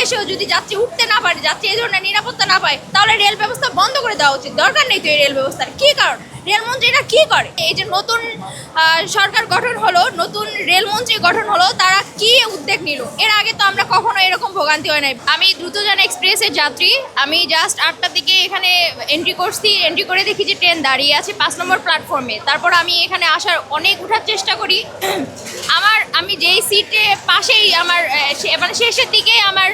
এসেও যদি যাত্রী উঠতে না পারে, যাত্রী এই ধরনের নিরাপত্তা না পায়, তাহলে রেল ব্যবস্থা বন্ধ করে দেওয়া উচিত। দরকার নেই তো এই রেল ব্যবস্থার। কী কারণ? রেলমন্ত্রীরা কি করে? এই যে নতুন সরকার গঠন হলো, নতুন রেলমন্ত্রী গঠন হলো, তারা কি উদ্যোগ নিল? এর আগে তো আমরা কখনো এরকম ভোগান্তি হয় নাই। আমি দ্রুতযান এক্সপ্রেসের যাত্রী। আমি জাস্ট 8টার দিকে এখানে এন্ট্রি করছি। এন্ট্রি করে দেখি যে ট্রেন দাঁড়িয়ে আছে 5 নম্বর প্ল্যাটফর্মে। তারপর আমি এখানে আসার অনেক উঠার চেষ্টা করি। আমি যেই সিটে পাশেই আমার মানে শেষের দিকে আমার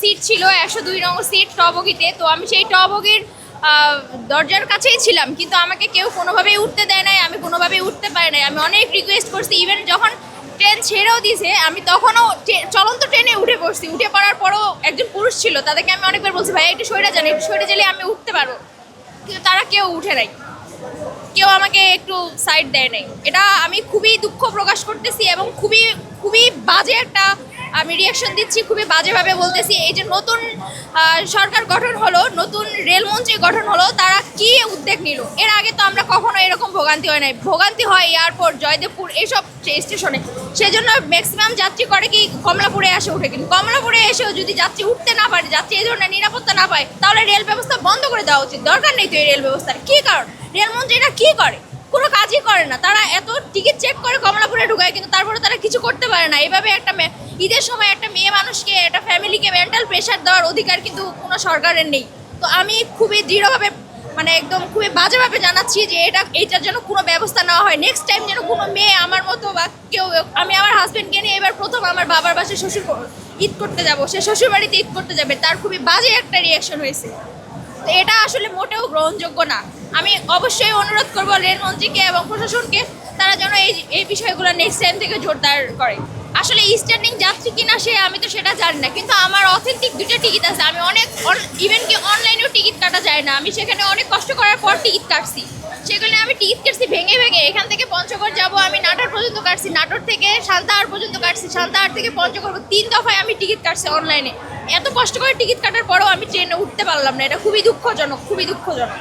সিট ছিল 102 নম্বর সিট টবগিতে। তো আমি সেই টবগির দরজার কাছেই ছিলাম, কিন্তু আমাকে কেউ কোনোভাবেই উঠতে দেয় নাই, আমি কোনোভাবেই উঠতে পারি নাই। আমি অনেক রিকোয়েস্ট করছি, ইভেন যখন ট্রেন ছেড়েও দিয়েছে আমি তখনও চলন্ত ট্রেনে উঠে পড়ছি। উঠে পড়ার পরও একজন পুরুষ ছিল, তাদেরকে আমি অনেকবার বলছি ভাই একটু সরে যান, একটু সরে গেলে আমি উঠতে পারবো, কিন্তু তারা কেউ উঠে নাই, কেউ আমাকে একটু সাইড দেয় নাই। এটা আমি খুবই দুঃখ প্রকাশ করতেছি এবং খুবই খুবই বাজে একটা আমি রিয়াকশন দিচ্ছি, খুবই বাজেভাবে বলতেছি। এই যে নতুন সরকার গঠন হলো, নতুন রেলমন্ত্রী গঠন হলো, তারা কি উদ্যোগ নিল? এর আগে তো আমরা কখনো এরকম ভোগান্তি হয় নাই। ভোগান্তি হয় এয়ারপোর্ট, জয়দেবপুর, এইসব স্টেশনে। সেজন্য ম্যাক্সিমাম যাত্রী করে কি কমলাপুরে এসে উঠে, কিন্তু কমলাপুরে এসেও যদি যাত্রী উঠতে না পারে, যাত্রী এই ধরনের নিরাপত্তা না পায়, তাহলে রেল ব্যবস্থা বন্ধ করে দেওয়া উচিত। দরকার নেই তো এই রেল ব্যবস্থার। কী কারণ? রেলমন্ত্রীরা কি করে? কোনো কাজই করে না। তারা এত টিকিট চেক করে কমলাপুরে ঢুকায়, কিন্তু তারপরে তারা কিছু করতে পারে না। এইভাবে একটা ঈদের সময় একটা মেয়ে মানুষকে, একটা ফ্যামিলিকে মেন্টাল প্রেশার দেওয়ার অধিকার কিন্তু কোনো সরকারের নেই। তো আমি খুবই দৃঢ়ভাবে মানে একদম খুবই বাজেভাবে জানাচ্ছি যে এইটার জন্য কোনো ব্যবস্থা নেওয়া হয়। নেক্সট টাইম যেন কোনো মেয়ে আমার মতো বা কেউ, আমি আমার হাজব্যান্ডকে নিয়ে এবার প্রথম আমার বাবার বাসায় ঈদ করতে যাব, সে শ্বশুর বাড়িতে ঈদ করতে যাবে, তার খুবই বাজে একটা রিয়াকশন হয়েছে। তো এটা আসলে মোটেও গ্রহণযোগ্য না। আমি অবশ্যই অনুরোধ করবো রেলমন্ত্রীকে এবং প্রশাসনকে, তারা যেন এই বিষয়গুলো নেক্সট টাইম থেকে জোরদার করে। আসলে স্ট্যান্ডিং যাত্রী কিনা আমি তো সেটা জানি না, কিন্তু আমার অথেন্টিক 2টা টিকিট আছে। আমি অনেক ইভেন কি অনলাইনেও টিকিট কাটা যায় না, আমি সেখানে অনেক কষ্ট করার পর টিকিট কাটছি। সেগুলো আমি টিকিট কাটছি ভেঙে ভেঙে। এখান থেকে পঞ্চগড় যাব আমি নাটোর পর্যন্ত কাটছি, নাটোর থেকে সান্তাহার পর্যন্ত কাটছি, সান্তাহার থেকে পঞ্চগড়, 3 দফায় আমি টিকিট কাটছি অনলাইনে। এত কষ্ট করে টিকিট কাটার পরেও আমি ট্রেনে উঠতে পারলাম না। এটা খুবই দুঃখজনক, খুবই দুঃখজনক।